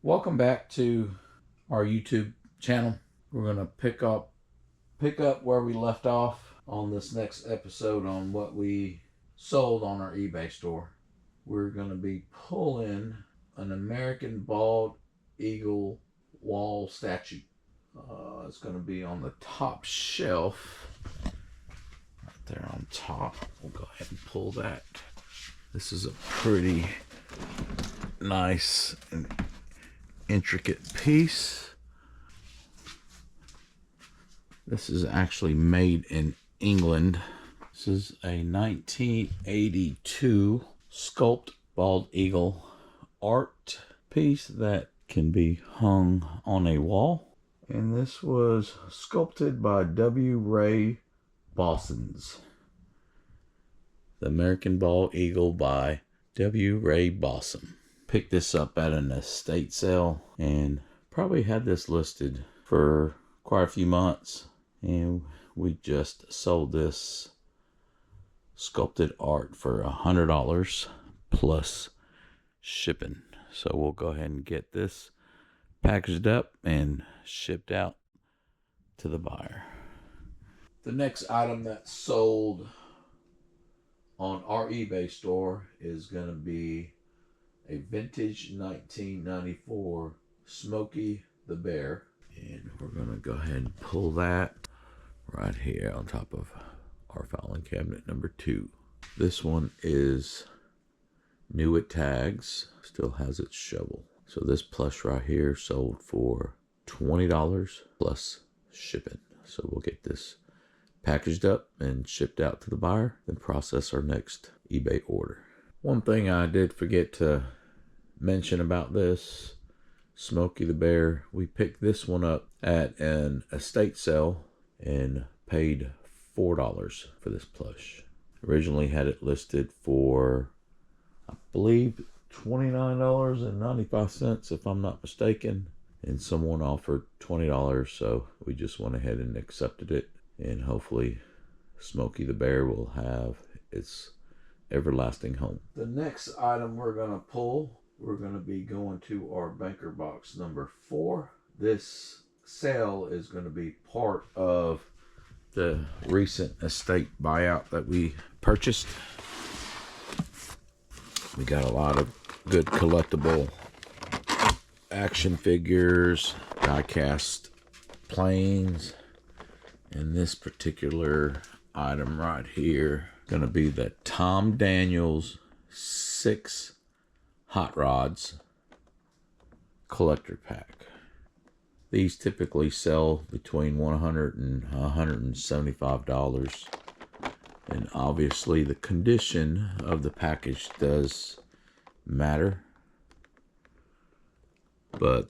Welcome back to our YouTube channel. We're going to pick up where we left off on this next episode on what we sold on our eBay store. We're going to be pulling an American bald eagle wall statue. It's going to be on the top shelf right there on top. We'll go ahead and pull that. This is a pretty nice and intricate piece. This is actually made in England. This is a 1982 sculpt bald eagle art piece that can be hung on a wall. And this was sculpted by W. Ray Bossons. The American Bald Eagle by W. Ray Bosson. Picked this up at an estate sale and probably had this listed for quite a few months, and we just sold this sculpted art for $100 plus shipping. So we'll go ahead and get this packaged up and shipped out to the buyer. The next item that's sold on our eBay store is going to be a vintage 1994 Smokey the Bear. And we're going to go ahead and pull that right here on top of our filing cabinet number 2. This one is new at tags, still has its shovel. So this plush right here sold for $20 plus shipping. So we'll get this packaged up and shipped out to the buyer, then process our next eBay order. One thing I did forget to mention about this Smokey the Bear, we picked this one up at an estate sale and paid $4 for this plush. Originally had it listed for, I believe, $29.95 if I'm not mistaken, and someone offered $20, so we just went ahead and accepted it, and hopefully Smokey the Bear will have its everlasting home. The next item we're going to pull, we're going to be going to our banker box number 4. This sale is going to be part of the recent estate buyout that we purchased. We got a lot of good collectible action figures, die-cast planes, and this particular item right here going to be the Tom Daniels 6 Hot Rods collector pack. These typically sell between $100 and $175, and obviously the condition of the package does matter, but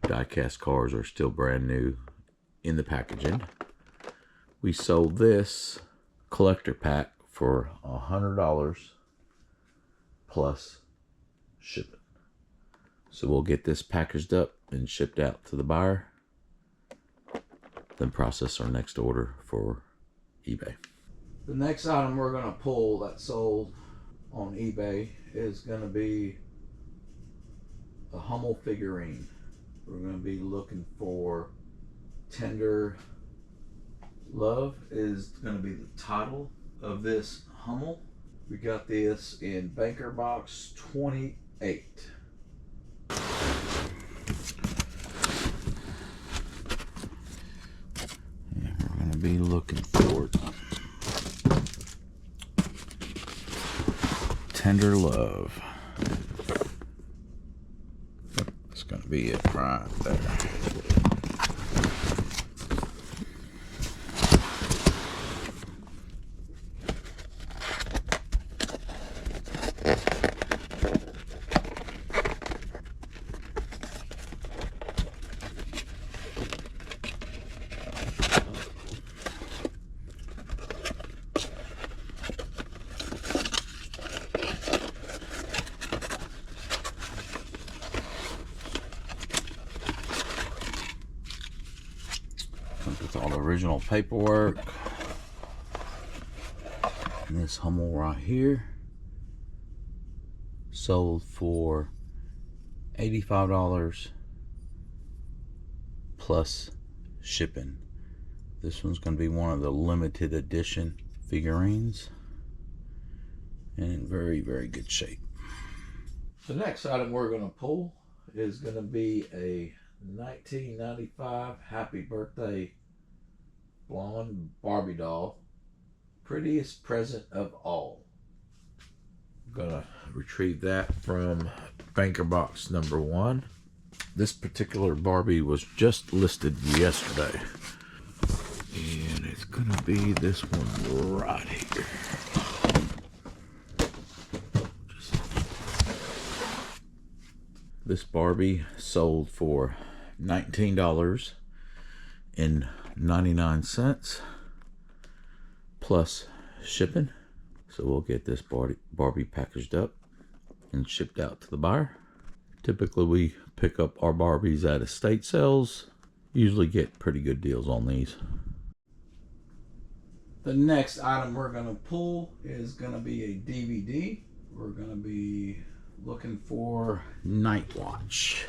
die-cast cars are still brand new in the packaging. We sold this collector pack for $100 plus shipping. So we'll get this packaged up and shipped out to the buyer, then process our next order for eBay. The next item we're going to pull that sold on eBay is going to be a Hummel figurine. We're going to be looking for Tender Love is going to be the title of this Hummel. We got this in banker box 28. And we're going to be looking for Tender Love. That's going to be it right there. With all the original paperwork. And this Hummel right here sold for $85 plus shipping. This one's going to be one of the limited edition figurines and in very, very good shape. The next item we're going to pull is going to be a 1995 Happy Birthday blonde Barbie doll. Prettiest present of all. I'm going to retrieve that from banker box number 1. This particular Barbie was just listed yesterday. And it's going to be this one right here. This Barbie sold for $19.99 plus shipping. So we'll get this Barbie packaged up and shipped out to the buyer. Typically we pick up our Barbies at estate sales. Usually get pretty good deals on these. The next item we're going to pull is going to be a DVD. We're going to be looking for Night Watch.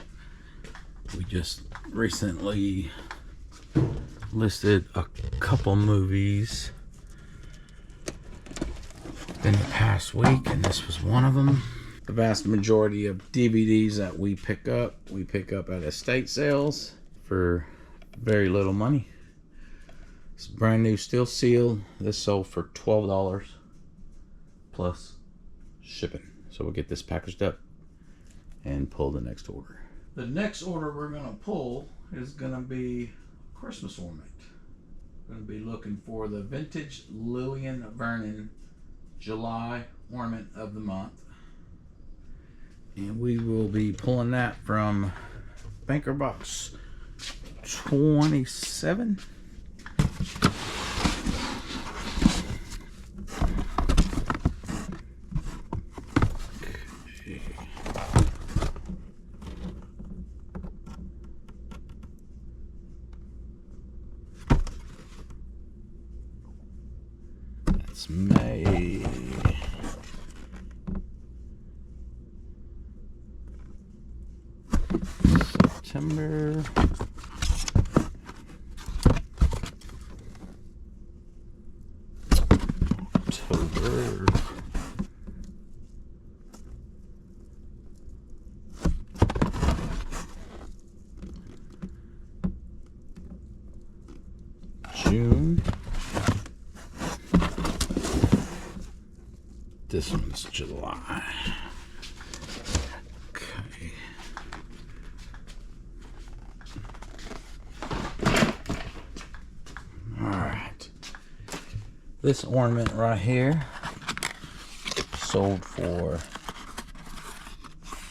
We just recently listed a couple movies in the past week, and this was one of them. The vast majority of DVDs that we pick up at estate sales for very little money. It's brand new, still sealed. This sold for $12 plus shipping. So we'll get this packaged up and pull the next order. The next order we're going to pull is going to be Christmas ornament. We're going to be looking for the vintage Lillian Vernon July ornament of the month. And we will be pulling that from banker box 27. That's May. September. October. June. This one's July. Okay. Alright. This ornament right here sold for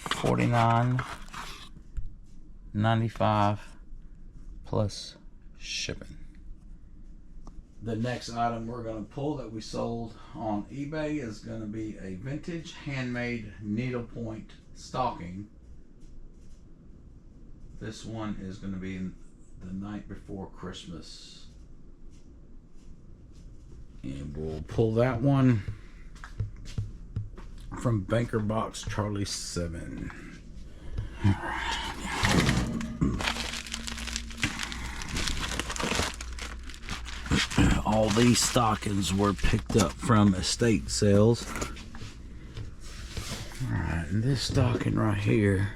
$49.95 plus shipping. The next item we're going to pull that we sold on eBay is going to be a vintage handmade needlepoint stocking. This one is going to be the night before Christmas. And we'll pull that one from banker box Charlie 7. All right. All these stockings were picked up from estate sales. Alright, and this stocking right here,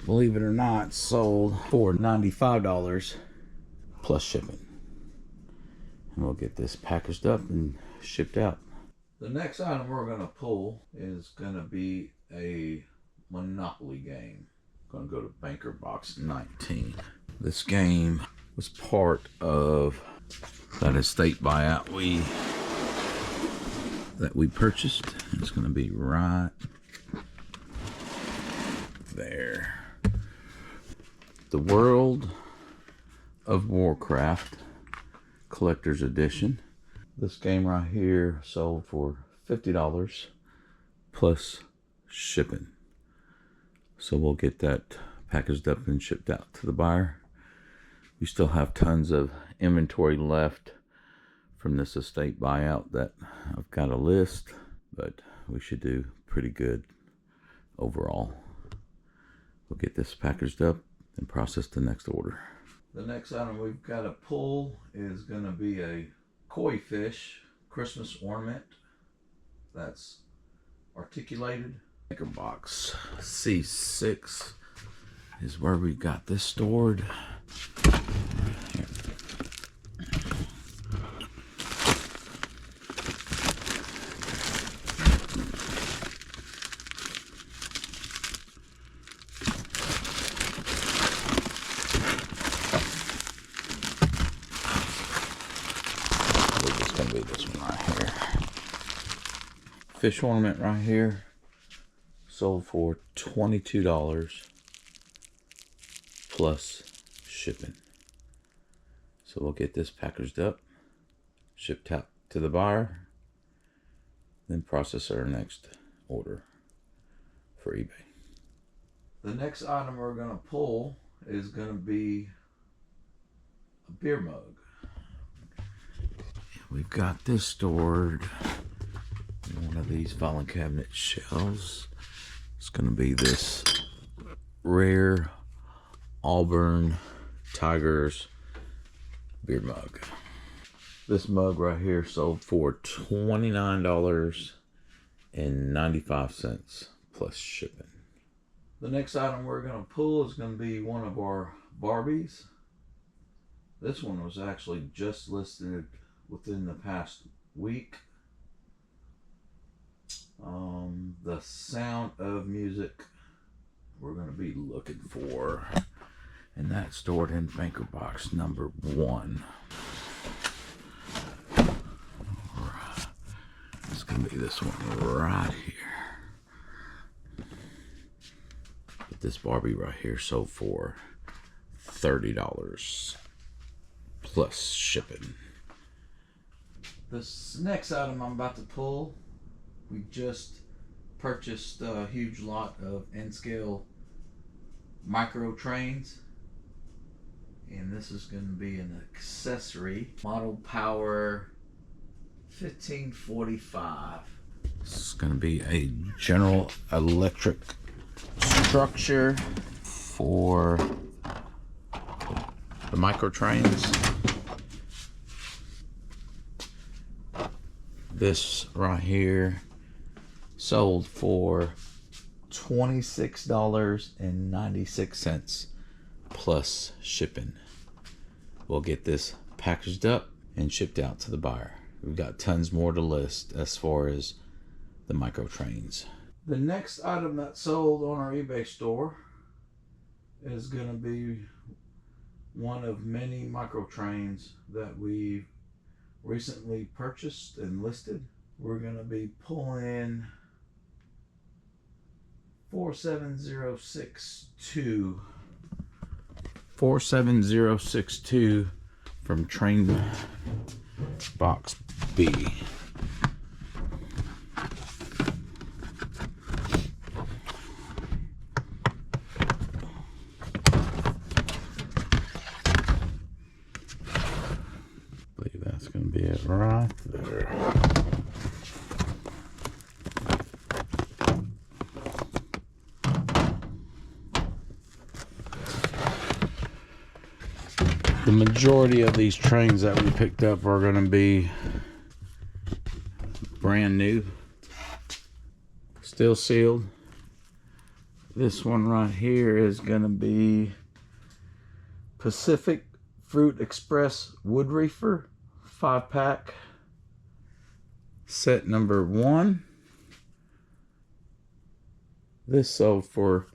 believe it or not, sold for $95 plus shipping. And we'll get this packaged up and shipped out. The next item we're going to pull is going to be a Monopoly game. I'm going to go to banker box 19. This game was part of that estate buyout that we purchased. It's going to be right there. The World of Warcraft Collector's Edition. This game right here sold for $50 plus shipping. So we'll get that packaged up and shipped out to the buyer. We still have tons of inventory left from this estate buyout that I've got a list, but we should do pretty good overall. We'll get this packaged up and process the next order. The next item we've got to pull is going to be a koi fish Christmas ornament that's articulated. Maker box C6 is where we got this stored. Here. It's gonna be this one right here. Fish ornament right here. Sold for $22 plus shipping. So we'll get this packaged up, shipped out to the buyer, then process our next order for eBay. The next item we're going to pull is going to be a beer mug. We've got this stored in one of these filing cabinet shelves. It's going to be this rare Auburn Tigers beer mug. This mug right here sold for $29.95 plus shipping. The next item we're going to pull is going to be one of our Barbies. This one was actually just listed within the past week. The Sound of Music we're going to be looking for, and that's stored in banker box number 1. It's going to be this one right here. But this Barbie right here sold for $30 plus shipping. This next item I'm about to pull, we just purchased a huge lot of N-scale micro trains, and this is going to be an accessory. Model Power 1545. This is going to be a General Electric structure for the micro trains. This right here sold for $26.96 plus shipping. We'll get this packaged up and shipped out to the buyer. We've got tons more to list as far as the micro trains. The next item that sold on our eBay store is going to be one of many micro trains that we recently purchased and listed. We're going to be pulling 47062 from train box B. I believe that's going to be it right there. The majority of these trains that we picked up are going to be brand new, still sealed. This one right here is going to be Pacific Fruit Express Wood Reefer 5-pack, set number 1. This sold for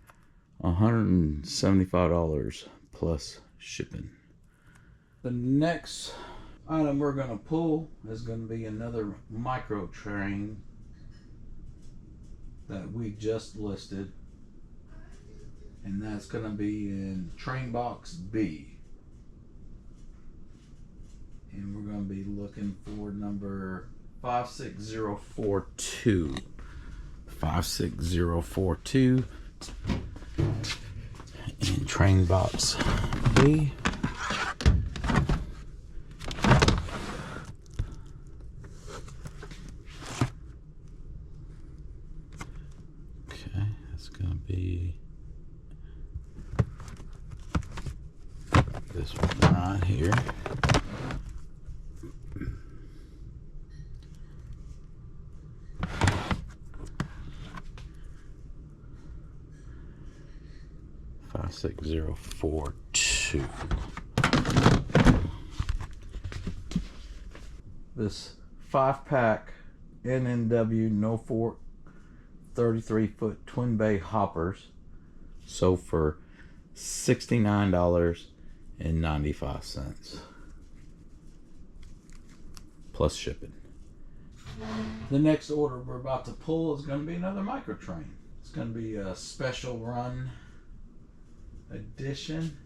$175 plus shipping. The next item we're going to pull is going to be another micro train that we just listed, and that's going to be in train box B, and we're going to be looking for number 56042. 56042 in train box B. this one right here. $56042. This 5-pack NNW No Fork 33-foot twin bay hoppers sold for $69.95 plus shipping. The next order we're about to pull is going to be another micro train. It's going to be a special run edition,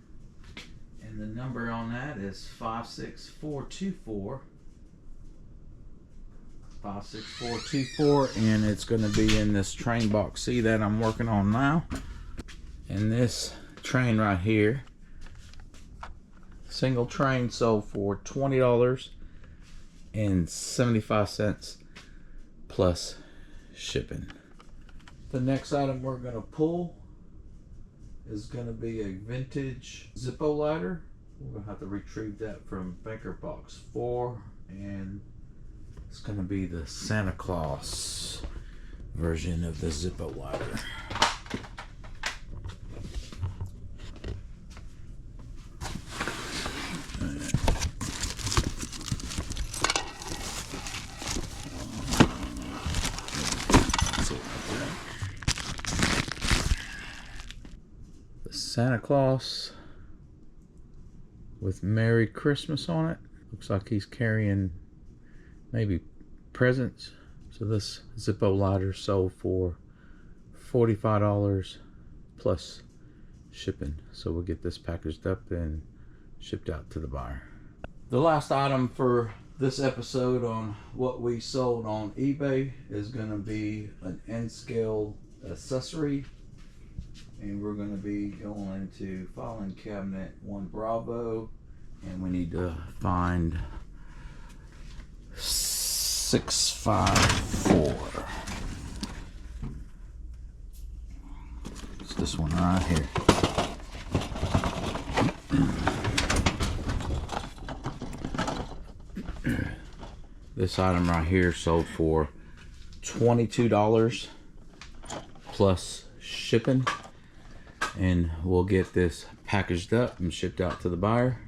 and the number on that is 56424. 56424, and it's going to be in this train box C that I'm working on now. And this train right here, single train, sold for $20.75 plus shipping. The next item we're going to pull is going to be a vintage Zippo lighter. We're going to have to retrieve that from Banker Box 4, and it's going to be the Santa Claus version of the Zippo lighter. The Santa Claus with Merry Christmas on it. Looks like he's carrying maybe presents. So this Zippo lighter sold for $45 plus shipping. So we'll get this packaged up and shipped out to the buyer. The last item for this episode on what we sold on eBay is going to be an N-scale accessory, and we're going to be going to filing cabinet 1 Bravo, and we need to find 654. It's this one right here. This item right here sold for $22 plus shipping, and we'll get this packaged up and shipped out to the buyer.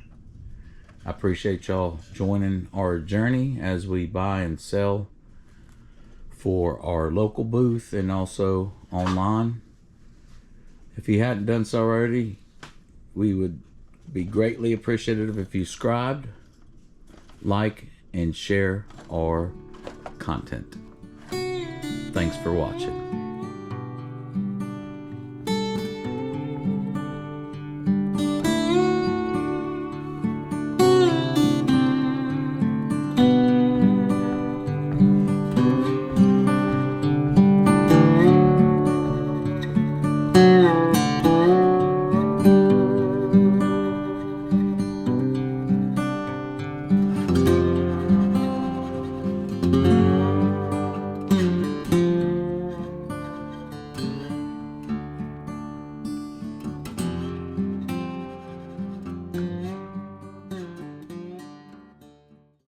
I appreciate y'all joining our journey as we buy and sell for our local booth and also online. If you hadn't done so already, we would be greatly appreciative if you subscribed, like, and share our content. Thanks for watching.